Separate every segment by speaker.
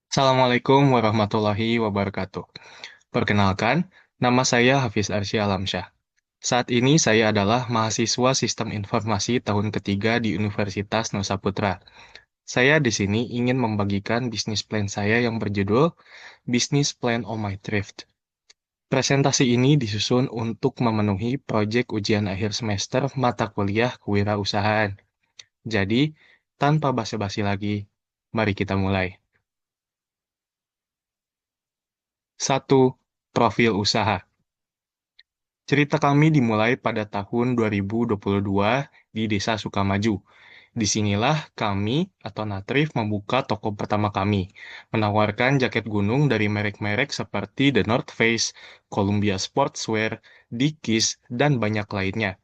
Speaker 1: Assalamualaikum warahmatullahi wabarakatuh. Perkenalkan, nama saya Hafiz Arsy Alamsyah. Saat ini saya adalah mahasiswa Sistem Informasi tahun ketiga di Universitas Nusa Putra. Saya di sini ingin membagikan bisnis plan saya yang berjudul Business Plan on My Thrift. Presentasi ini disusun untuk memenuhi proyek ujian akhir semester mata kuliah kewirausahaan. Jadi, tanpa basa-basi lagi, mari kita mulai. 1. Profil usaha. Cerita kami dimulai pada tahun 2022 di Desa Sukamaju. Disinilah kami atau Natrif membuka toko pertama kami, menawarkan jaket gunung dari merek-merek seperti The North Face, Columbia Sportswear, Dickies, dan banyak lainnya.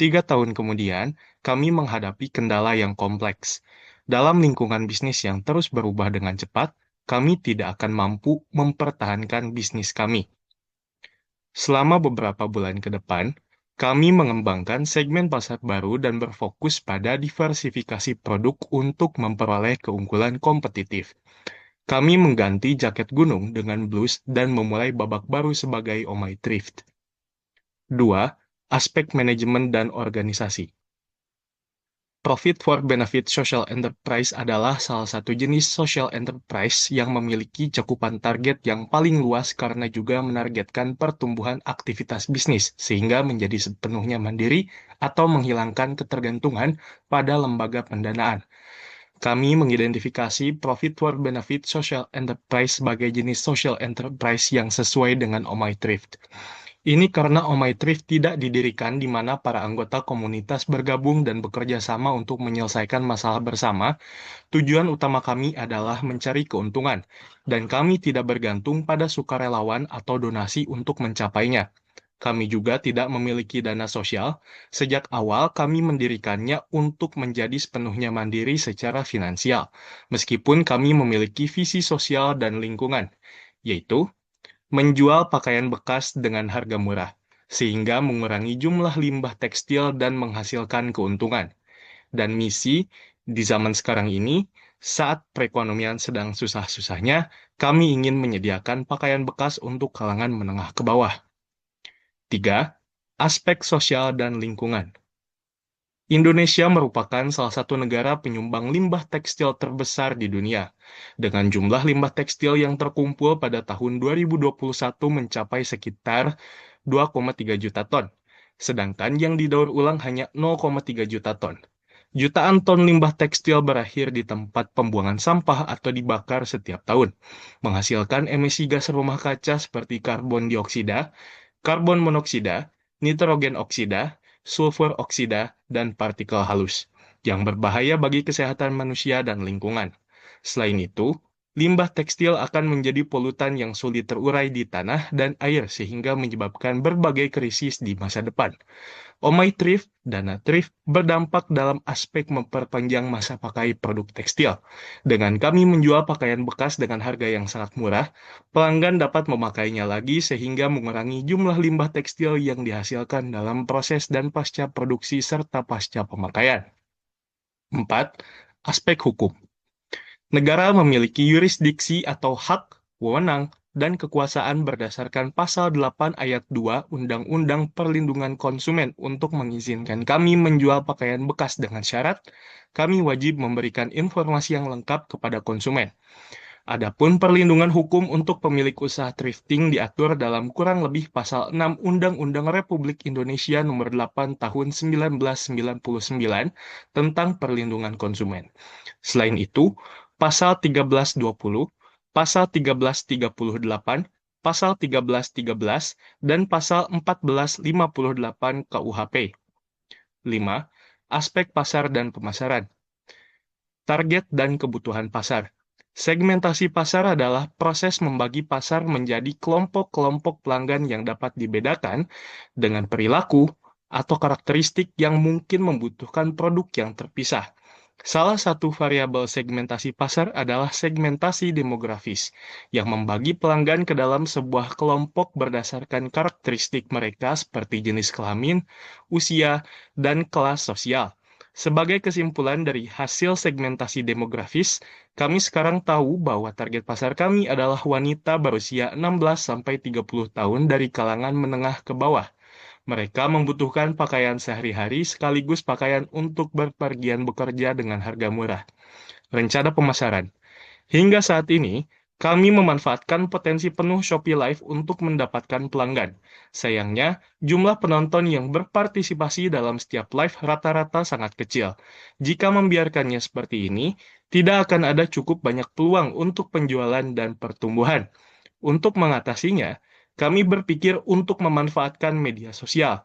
Speaker 1: 3 tahun kemudian, kami menghadapi kendala yang kompleks. Dalam lingkungan bisnis yang terus berubah dengan cepat, kami tidak akan mampu mempertahankan bisnis kami. Selama beberapa bulan ke depan, kami mengembangkan segmen pasar baru dan berfokus pada diversifikasi produk untuk memperoleh keunggulan kompetitif. Kami mengganti jaket gunung dengan blus dan memulai babak baru sebagai Oh My Thrift. 2. Aspek manajemen dan organisasi. Profit for Benefit Social Enterprise adalah salah satu jenis social enterprise yang memiliki cakupan target yang paling luas karena juga menargetkan pertumbuhan aktivitas bisnis sehingga menjadi sepenuhnya mandiri atau menghilangkan ketergantungan pada lembaga pendanaan. Kami mengidentifikasi Profit for Benefit Social Enterprise sebagai jenis social enterprise yang sesuai dengan Oh My Thrift. Ini karena Oh My Thrift tidak didirikan di mana para anggota komunitas bergabung dan bekerja sama untuk menyelesaikan masalah bersama. Tujuan utama kami adalah mencari keuntungan, dan kami tidak bergantung pada sukarelawan atau donasi untuk mencapainya. Kami juga tidak memiliki dana sosial. Sejak awal, kami mendirikannya untuk menjadi sepenuhnya mandiri secara finansial, meskipun kami memiliki visi sosial dan lingkungan, yaitu menjual pakaian bekas dengan harga murah, sehingga mengurangi jumlah limbah tekstil dan menghasilkan keuntungan. Dan misi di zaman sekarang ini, saat perekonomian sedang susah-susahnya, kami ingin menyediakan pakaian bekas untuk kalangan menengah ke bawah. 3. Aspek sosial dan lingkungan. Indonesia merupakan salah satu negara penyumbang limbah tekstil terbesar di dunia, dengan jumlah limbah tekstil yang terkumpul pada tahun 2021 mencapai sekitar 2,3 juta ton, sedangkan yang didaur ulang hanya 0,3 juta ton. Jutaan ton limbah tekstil berakhir di tempat pembuangan sampah atau dibakar setiap tahun, menghasilkan emisi gas rumah kaca seperti karbon dioksida, karbon monoksida, nitrogen oksida, sulfur oksida, dan partikel halus, yang berbahaya bagi kesehatan manusia dan lingkungan. Selain itu, limbah tekstil akan menjadi polutan yang sulit terurai di tanah dan air sehingga menyebabkan berbagai krisis di masa depan. Oh My Thrift dan Thrift berdampak dalam aspek memperpanjang masa pakai produk tekstil. Dengan kami menjual pakaian bekas dengan harga yang sangat murah, pelanggan dapat memakainya lagi sehingga mengurangi jumlah limbah tekstil yang dihasilkan dalam proses dan pasca produksi serta pasca pemakaian. 4. Aspek hukum. Negara memiliki yurisdiksi atau hak, wewenang, dan kekuasaan berdasarkan Pasal 8 Ayat 2 Undang-Undang Perlindungan Konsumen untuk mengizinkan kami menjual pakaian bekas dengan syarat, kami wajib memberikan informasi yang lengkap kepada konsumen. Adapun perlindungan hukum untuk pemilik usaha thrifting diatur dalam kurang lebih Pasal 6 Undang-Undang Republik Indonesia Nomor 8 Tahun 1999 tentang perlindungan konsumen. Selain itu, Pasal 1320, Pasal 1338, Pasal 1313, dan Pasal 1458 KUHP. 5. Aspek pasar dan pemasaran. Target dan kebutuhan pasar. Segmentasi pasar adalah proses membagi pasar menjadi kelompok-kelompok pelanggan yang dapat dibedakan dengan perilaku atau karakteristik yang mungkin membutuhkan produk yang terpisah. Salah satu variabel segmentasi pasar adalah segmentasi demografis, yang membagi pelanggan ke dalam sebuah kelompok berdasarkan karakteristik mereka seperti jenis kelamin, usia, dan kelas sosial. Sebagai kesimpulan dari hasil segmentasi demografis, kami sekarang tahu bahwa target pasar kami adalah wanita berusia 16-30 tahun dari kalangan menengah ke bawah. Mereka membutuhkan pakaian sehari-hari sekaligus pakaian untuk berpergian bekerja dengan harga murah. Rencana pemasaran. Hingga saat ini, kami memanfaatkan potensi penuh Shopee Live untuk mendapatkan pelanggan. Sayangnya, jumlah penonton yang berpartisipasi dalam setiap live rata-rata sangat kecil. Jika membiarkannya seperti ini, tidak akan ada cukup banyak peluang untuk penjualan dan pertumbuhan. Untuk mengatasinya, kami berpikir untuk memanfaatkan media sosial.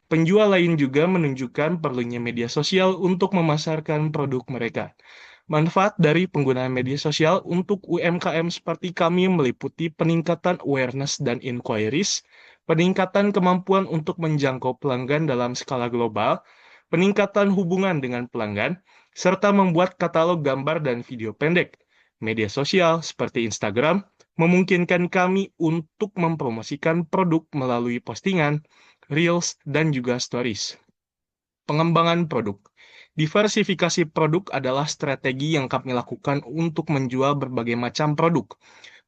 Speaker 1: Penjual lain juga menunjukkan perlunya media sosial untuk memasarkan produk mereka. Manfaat dari penggunaan media sosial untuk UMKM seperti kami meliputi peningkatan awareness dan inquiries, peningkatan kemampuan untuk menjangkau pelanggan dalam skala global, peningkatan hubungan dengan pelanggan, serta membuat katalog gambar dan video pendek. Media sosial seperti Instagram memungkinkan kami untuk mempromosikan produk melalui postingan, Reels, dan juga Stories. Pengembangan produk. Diversifikasi produk adalah strategi yang kami lakukan untuk menjual berbagai macam produk.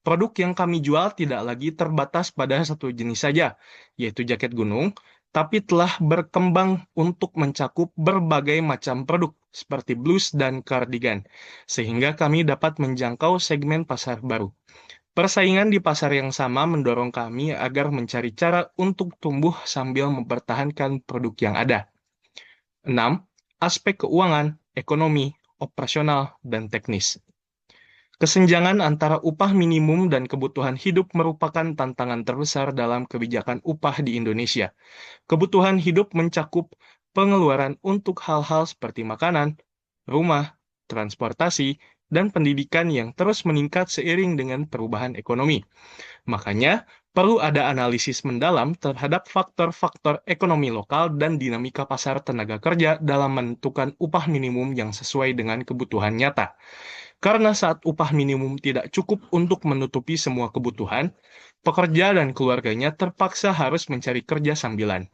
Speaker 1: Produk yang kami jual tidak lagi terbatas pada satu jenis saja, yaitu jaket gunung, tapi telah berkembang untuk mencakup berbagai macam produk, seperti blus dan kardigan, sehingga kami dapat menjangkau segmen pasar baru. Persaingan di pasar yang sama mendorong kami agar mencari cara untuk tumbuh sambil mempertahankan produk yang ada. 6. Aspek keuangan, ekonomi, operasional, dan teknis. Kesenjangan antara upah minimum dan kebutuhan hidup merupakan tantangan terbesar dalam kebijakan upah di Indonesia. Kebutuhan hidup mencakup pengeluaran untuk hal-hal seperti makanan, rumah, transportasi, dan pendidikan yang terus meningkat seiring dengan perubahan ekonomi. Makanya, perlu ada analisis mendalam terhadap faktor-faktor ekonomi lokal dan dinamika pasar tenaga kerja dalam menentukan upah minimum yang sesuai dengan kebutuhan nyata. Karena saat upah minimum tidak cukup untuk menutupi semua kebutuhan, pekerja dan keluarganya terpaksa harus mencari kerja sambilan.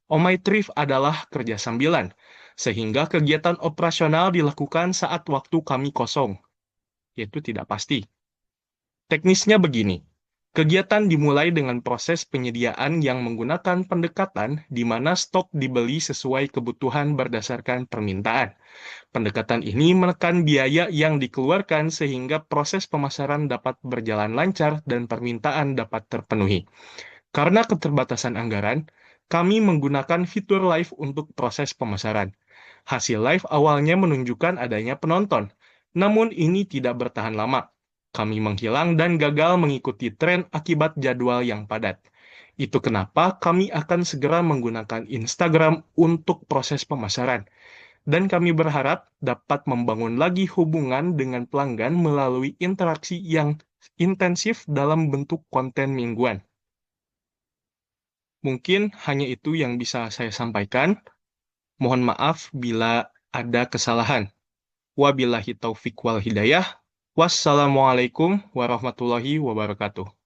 Speaker 1: On My Thrift adalah kerja sambilan, sehingga kegiatan operasional dilakukan saat waktu kami kosong, yaitu tidak pasti. Teknisnya begini, kegiatan dimulai dengan proses penyediaan yang menggunakan pendekatan di mana stok dibeli sesuai kebutuhan berdasarkan permintaan. Pendekatan ini menekan biaya yang dikeluarkan sehingga proses pemasaran dapat berjalan lancar dan permintaan dapat terpenuhi. Karena keterbatasan anggaran, kami menggunakan fitur live untuk proses pemasaran. Hasil live awalnya menunjukkan adanya penonton, namun ini tidak bertahan lama. Kami menghilang dan gagal mengikuti tren akibat jadwal yang padat. Itu kenapa kami akan segera menggunakan Instagram untuk proses pemasaran. Dan kami berharap dapat membangun lagi hubungan dengan pelanggan melalui interaksi yang intensif dalam bentuk konten mingguan. Mungkin hanya itu yang bisa saya sampaikan. Mohon maaf bila ada kesalahan. Wabillahi taufik wal hidayah. Wassalamualaikum warahmatullahi wabarakatuh.